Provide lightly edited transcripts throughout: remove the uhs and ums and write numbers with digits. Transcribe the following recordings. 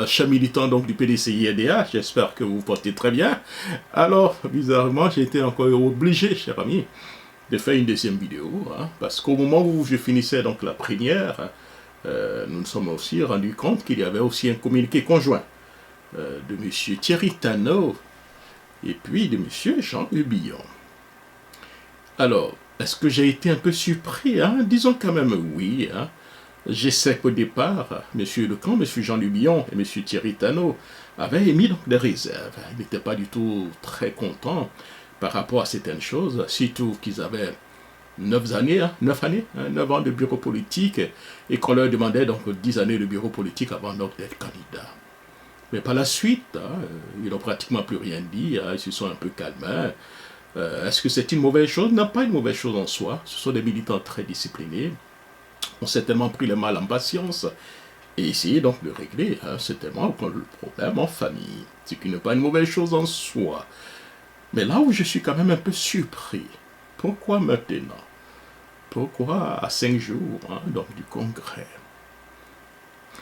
Chers militants donc du PDCI-RDA, j'espère que vous vous portez très bien. Alors, bizarrement, j'ai été encore obligé, cher ami, de faire une deuxième vidéo, parce qu'au moment où je finissais donc la première, nous nous sommes aussi rendus compte qu'il y avait aussi un communiqué conjoint de M. Thierry Tano et puis de M. Jean Hubillon. Alors, est-ce que j'ai été un peu surpris? Disons quand même oui. Je sais qu'au départ, M. Lecamp, M. Jean Hubillon et M. Thierry Tano avaient émis donc des réserves. Ils n'étaient pas du tout très contents par rapport à certaines choses, surtout qu'ils avaient 9 ans de bureau politique et qu'on leur demandait donc 10 années de bureau politique avant donc d'être candidat. Mais par la suite, ils n'ont pratiquement plus rien dit, ils se sont un peu calmés. Est-ce que c'est une mauvaise chose? Non, pas une mauvaise chose en soi. Ce sont des militants très disciplinés. On s'est tellement pris le mal en patience et essayer donc de régler certainement le problème en famille. Ce qui n'est pas une mauvaise chose en soi. Mais là où je suis quand même un peu surpris, pourquoi maintenant? Pourquoi à 5 jours donc du congrès?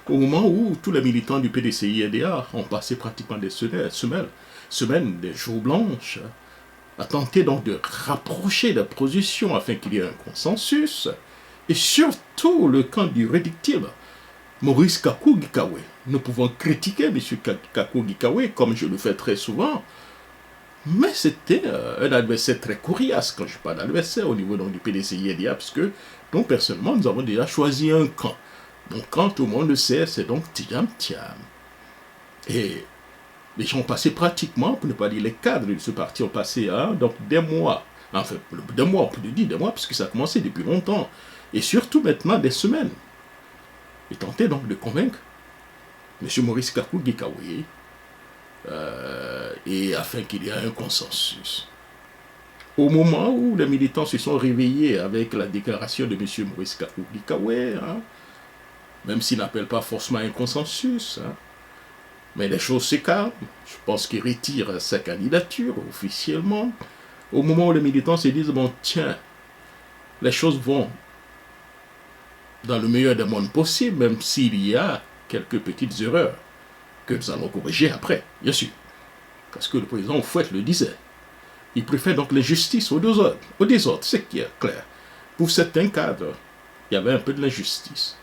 Au moment où tous les militants du PDCI-RDA ont passé pratiquement des semaines, des jours blanches, à tenter donc de rapprocher les positions afin qu'il y ait un consensus, et surtout le camp du réductible, Maurice Kakou-Gikawe. Nous pouvons critiquer M. Kakou-Gikawe, comme je le fais très souvent, mais c'était un adversaire très coriace, quand je parle d'adversaire au niveau donc, du PDCI-RDA, puisque nous, personnellement, nous avons déjà choisi un camp. Donc, quand tout le monde le sait, c'est donc Tiam Tiam. Et les gens ont passé pratiquement, pour ne pas dire les cadres de ce parti, ont passé donc des mois, enfin, 2 mois, on peut dire 2 mois, puisque ça a commencé depuis longtemps, et surtout maintenant des semaines. Et tenter donc de convaincre M. Maurice Kakou-Gikawe, et afin qu'il y ait un consensus. Au moment où les militants se sont réveillés avec la déclaration de M. Maurice Kakou-Gikawe, même s'il n'appelle pas forcément un consensus, mais les choses se calment. Je pense qu'il retire sa candidature officiellement. Au moment où les militants se disent, bon tiens, les choses vont dans le meilleur des mondes possible, même s'il y a quelques petites erreurs que nous allons corriger après, bien sûr. Parce que le président Houphouët le disait. Il préfère donc l'injustice au désordre, c'est qui est clair. Pour certains cadres, il y avait un peu de l'injustice.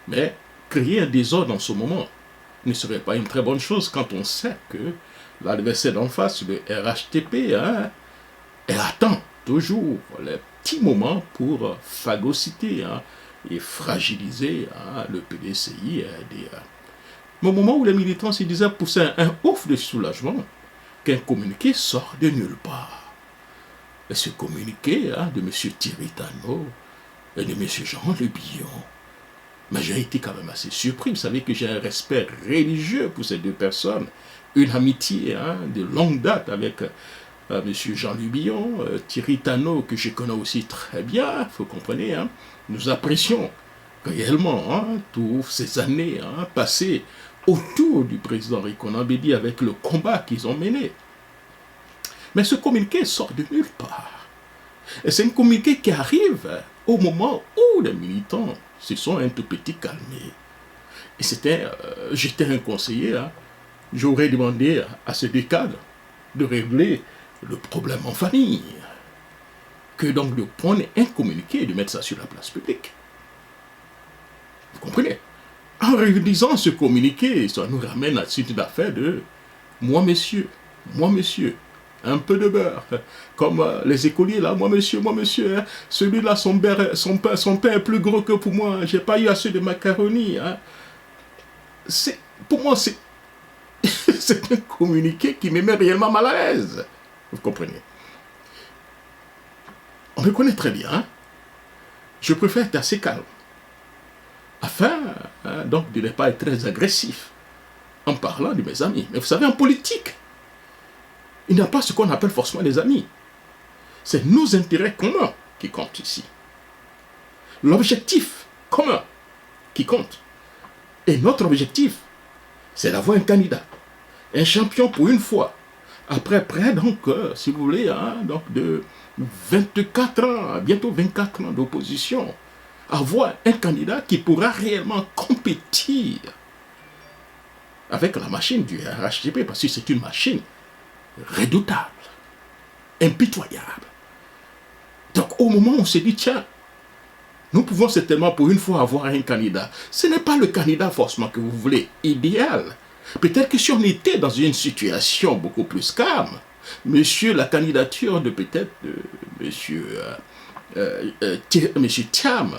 Mais créer un désordre en ce moment ne serait pas une très bonne chose quand on sait que l'adversaire d'en face, le RHTP, elle attend toujours les petits moments pour phagocyter et fragiliser le PDCI-RDA. Mais au moment où les militants se disaient pousser un ouf de soulagement, qu'un communiqué sort de nulle part. Et ce communiqué de M. Thierry Tano et de M. Jean Hubillon, mais j'ai été quand même assez surpris. Vous savez que j'ai un respect religieux pour ces deux personnes, une amitié de longue date avec M. Jean Hubillon, Thierry Tano, que je connais aussi très bien, vous comprenez, nous apprécions réellement toutes ces années passées autour du président Rikonan Bédi avec le combat qu'ils ont mené. Mais ce communiqué sort de nulle part. Et c'est un communiqué qui arrive au moment où les militants se sont un tout petit calmés. Et j'étais un conseiller, j'aurais demandé à ces deux cadres de régler le problème en famille. Que donc de prendre un communiqué et de mettre ça sur la place publique. Vous comprenez? En réalisant ce communiqué, ça nous ramène à la suite d'affaires de moi monsieur, un peu de beurre. Comme les écoliers là, moi monsieur, celui-là, son pain est plus gros que pour moi, j'ai pas eu assez de macaroni. Pour moi, c'est c'est un communiqué qui me met réellement mal à l'aise. Vous comprenez? On me connaît très bien. Je préfère être assez calme. Afin donc de ne pas être très agressif en parlant de mes amis. Mais vous savez, en politique, il n'y a pas ce qu'on appelle forcément les amis. C'est nos intérêts communs qui comptent ici. L'objectif commun qui compte. Et notre objectif, c'est d'avoir un candidat, un champion pour une fois. Après près, donc, si vous voulez, donc de 24 ans, bientôt 24 ans d'opposition, avoir un candidat qui pourra réellement compétir avec la machine du RHDP, parce que c'est une machine redoutable, impitoyable. Donc au moment où on se dit, tiens, nous pouvons certainement pour une fois avoir un candidat. Ce n'est pas le candidat forcément que vous voulez, idéal. Peut-être que si on était dans une situation beaucoup plus calme, la candidature de peut-être monsieur Thiam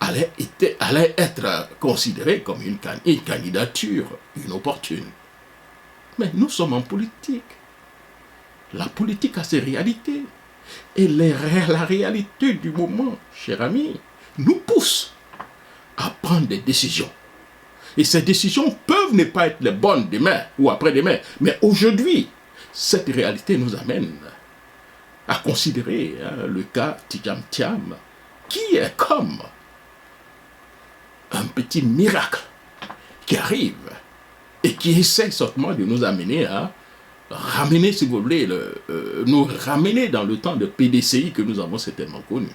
allait être considérée comme une candidature inopportune. Mais nous sommes en politique. La politique a ses réalités. Et la réalité du moment, cher ami, nous pousse à prendre des décisions. Et ces décisions peuvent ne pas être les bonnes demain ou après-demain. Mais aujourd'hui, cette réalité nous amène à considérer le cas Tidjam Thiam, qui est comme un petit miracle qui arrive et qui essaie certainement de nous amener à ramener, si vous voulez, nous ramener dans le temps de PDCI que nous avons certainement connu.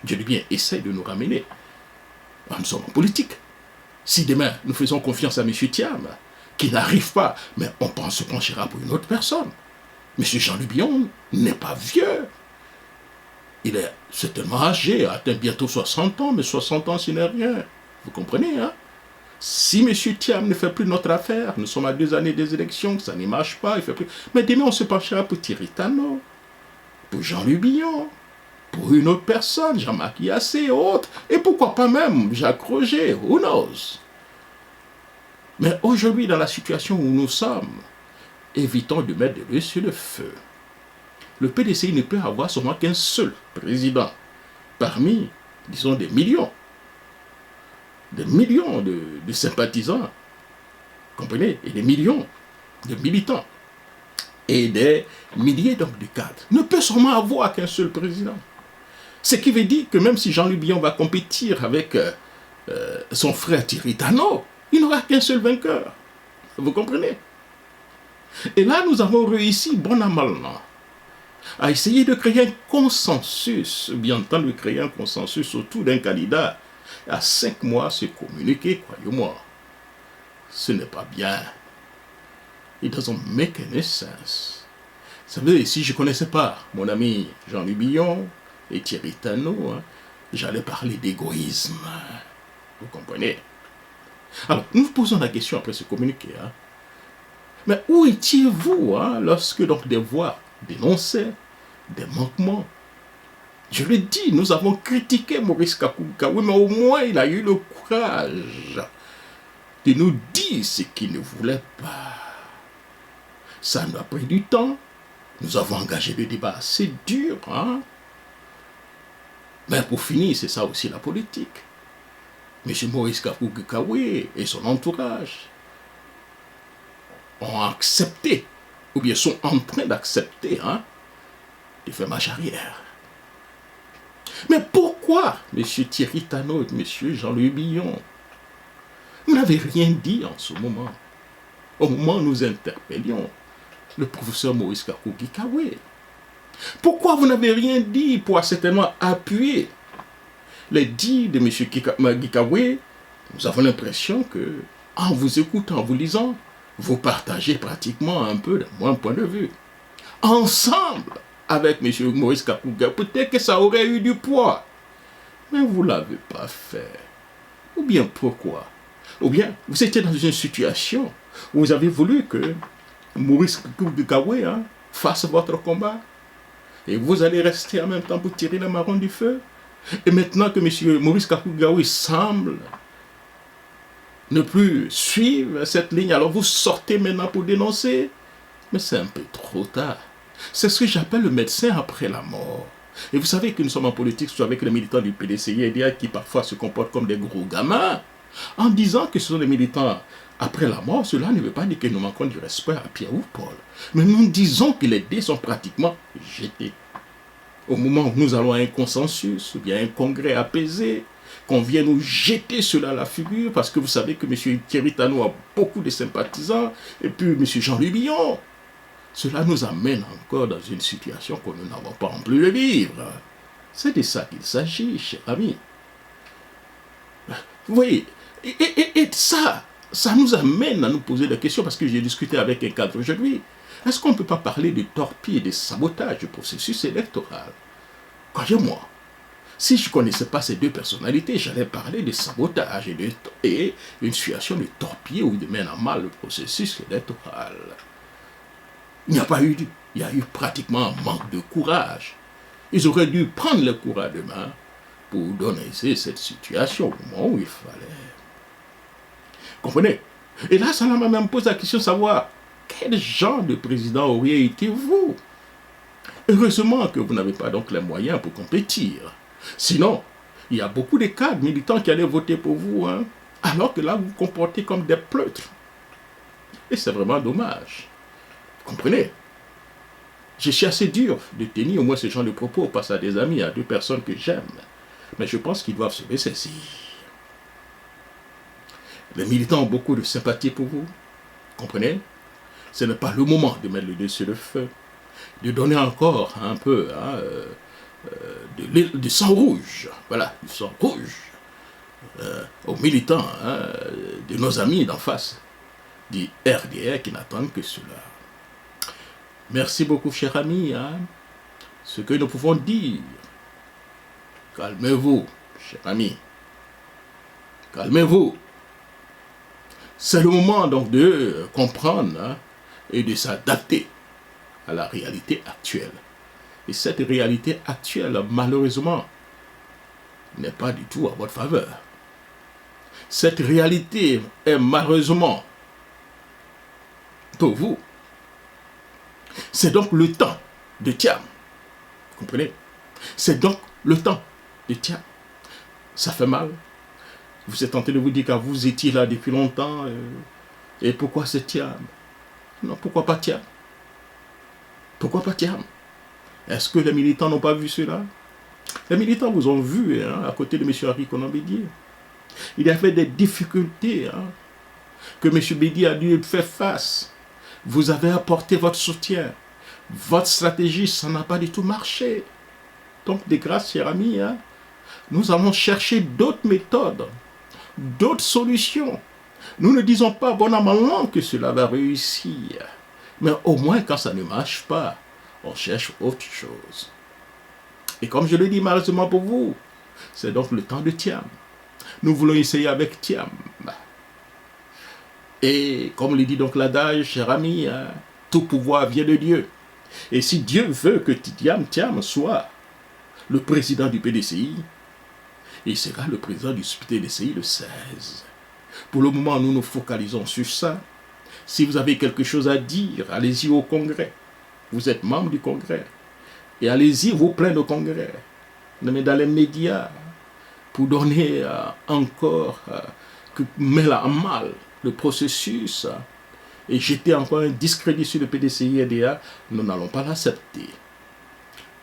Je dis bien, essaie de nous ramener. Nous sommes en politique. Si demain, nous faisons confiance à M. Thiam, qui n'arrive pas, mais on se penchera pour une autre personne. M. Jean-Luc Billon n'est pas vieux. Il est certainement âgé, atteint bientôt 60 ans, mais 60 ans, ce n'est rien. Vous comprenez, hein? Si M. Thiam ne fait plus notre affaire, nous sommes à 2 années des élections, ça ne marche pas, il fait plus. Mais demain, on se penchera pour Thierry Tano, pour Jean-Luc Billon, pour une autre personne, Jean-Marc Yassé et autres, et pourquoi pas même Jacques Roger, who knows? Mais aujourd'hui, dans la situation où nous sommes, évitons de mettre de l'huile sur le feu. Le PDCI ne peut avoir seulement qu'un seul président, parmi, disons, des millions de sympathisants, comprenez, et des millions de militants, et des milliers donc de cadres, ne peut seulement avoir qu'un seul président. Ce qui veut dire que même si Jean-Luc Billon va compétir avec son frère Thierry Tano, il n'aura qu'un seul vainqueur. Vous comprenez? Et là, nous avons réussi, bon an, mal an, à essayer de créer un consensus, bien entendu, de créer un consensus autour d'un candidat. À 5 mois, se communiquer, croyez-moi, ce n'est pas bien. It doesn't make any sense. Ça veut dire, si je ne connaissais pas mon ami Jean-Luc Billon et Thierry Tano, j'allais parler d'égoïsme. Vous comprenez? Alors, nous vous posons la question après ce communiqué. Mais où étiez-vous lorsque donc des voix dénonçaient des manquements? Je le dis, nous avons critiqué Maurice Kakou-Gikawe, mais au moins il a eu le courage de nous dire ce qu'il ne voulait pas. Ça nous a pris du temps. Nous avons engagé le débat assez dur. Mais pour finir, c'est ça aussi la politique. M. Maurice Kakou-Gikawe et son entourage ont accepté, ou bien sont en train d'accepter, de faire marche arrière. Mais pourquoi, M. Thierry Tano et M. Jean-Louis Billon, vous n'avez rien dit en ce moment, au moment où nous interpellions le professeur Maurice Kakou-Gikawe? Pourquoi vous n'avez rien dit pour certainement appuyer les dires de M. Gikawe? Nous avons l'impression que, en vous écoutant, en vous lisant, vous partagez pratiquement un peu de mon point de vue. Ensemble, avec M. Maurice Kakou-Gikawe, peut-être que ça aurait eu du poids. Mais vous ne l'avez pas fait. Ou bien pourquoi? Ou bien vous étiez dans une situation où vous avez voulu que Maurice Kakou-Gikawe fasse votre combat. Et vous allez rester en même temps pour tirer le marron du feu. Et maintenant que M. Maurice Kakou-Gikawe semble ne plus suivre cette ligne, alors vous sortez maintenant pour dénoncer. Mais c'est un peu trop tard. C'est ce que j'appelle le médecin après la mort. Et vous savez que nous sommes en politique, soit avec les militants du PDCI qui parfois se comportent comme des gros gamins, en disant que ce sont des militants après la mort. Cela ne veut pas dire que nous manquons du respect à Pierre ou Paul. Mais nous disons que les dés sont pratiquement jetés. Au moment où nous allons à un consensus, ou bien un congrès apaisé, qu'on vient nous jeter cela à la figure, parce que vous savez que M. Thierry Tano a beaucoup de sympathisants, et puis M. Jean-Louis Billon. Cela nous amène encore dans une situation que nous n'avons pas en plus de vivre. C'est de ça qu'il s'agit, cher ami. Vous voyez, et ça, ça nous amène à nous poser des questions, parce que j'ai discuté avec un cadre aujourd'hui. Est-ce qu'on ne peut pas parler de torpille et de sabotage du processus électoral? Croyez-moi, si je ne connaissais pas ces deux personnalités, j'allais parler de sabotage et une situation de torpiller ou de mettre à mal le processus électoral. Il n'y a pas eu, il y a eu pratiquement un manque de courage. Ils auraient dû prendre le courage de main pour donner cette situation au moment où il fallait. Comprenez? Et là, ça m'a même posé la question de savoir quel genre de président auriez été vous. Heureusement que vous n'avez pas donc les moyens pour compétir. Sinon, il y a beaucoup de cadres militants qui allaient voter pour vous, hein, alors que là, vous vous comportez comme des pleutres. Et c'est vraiment dommage. Vous comprenez? Je suis assez dur de tenir au moins ce genre de propos face à des amis, à deux personnes que j'aime. Mais je pense qu'ils doivent se ressaisir. Les militants ont beaucoup de sympathie pour vous. Comprenez? Ce n'est pas le moment de mettre le doigt sur le feu, de donner encore un peu de sang rouge, voilà, du sang rouge aux militants de nos amis d'en face, du RDR qui n'attendent que cela. Merci beaucoup, cher ami. Ce que nous pouvons dire, calmez-vous, cher ami. Calmez-vous. C'est le moment donc de comprendre et de s'adapter à la réalité actuelle. Et cette réalité actuelle, malheureusement, n'est pas du tout à votre faveur. Cette réalité est malheureusement pour vous. C'est donc le temps de Thiam. Vous comprenez? C'est donc le temps de Thiam. Ça fait mal. Vous êtes tenté de vous dire que vous étiez là depuis longtemps. Et pourquoi c'est Thiam? Non, pourquoi pas Thiam? Pourquoi pas Thiam? Est-ce que les militants n'ont pas vu cela? Les militants vous ont vu à côté de M. Henri Konan Bédié. Il y avait des difficultés que M. Bédié a dû faire face. Vous avez apporté votre soutien. Votre stratégie, ça n'a pas du tout marché. Donc, de grâce, chers amis, nous allons chercher d'autres méthodes, d'autres solutions. Nous ne disons pas bon an mal an que cela va réussir. Mais au moins, quand ça ne marche pas, on cherche autre chose. Et comme je le dis malheureusement pour vous, c'est donc le temps de Thiam. Nous voulons essayer avec Thiam. Et comme le dit donc l'adage, cher ami, tout pouvoir vient de Dieu. Et si Dieu veut que Thiam soit le président du PDCI, il sera le président du PDCI le 16. Pour le moment, nous nous focalisons sur ça. Si vous avez quelque chose à dire, allez-y au Congrès. Vous êtes membre du Congrès. Et allez-y, vous plein de Congrès. Mais dans les médias, pour donner encore, mettre à mal le processus et jeter encore un discrédit sur le PDCI RDA, nous n'allons pas l'accepter.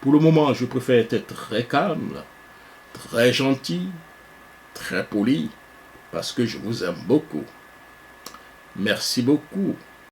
Pour le moment, je préfère être très calme, très gentil, très poli, parce que je vous aime beaucoup. Merci beaucoup.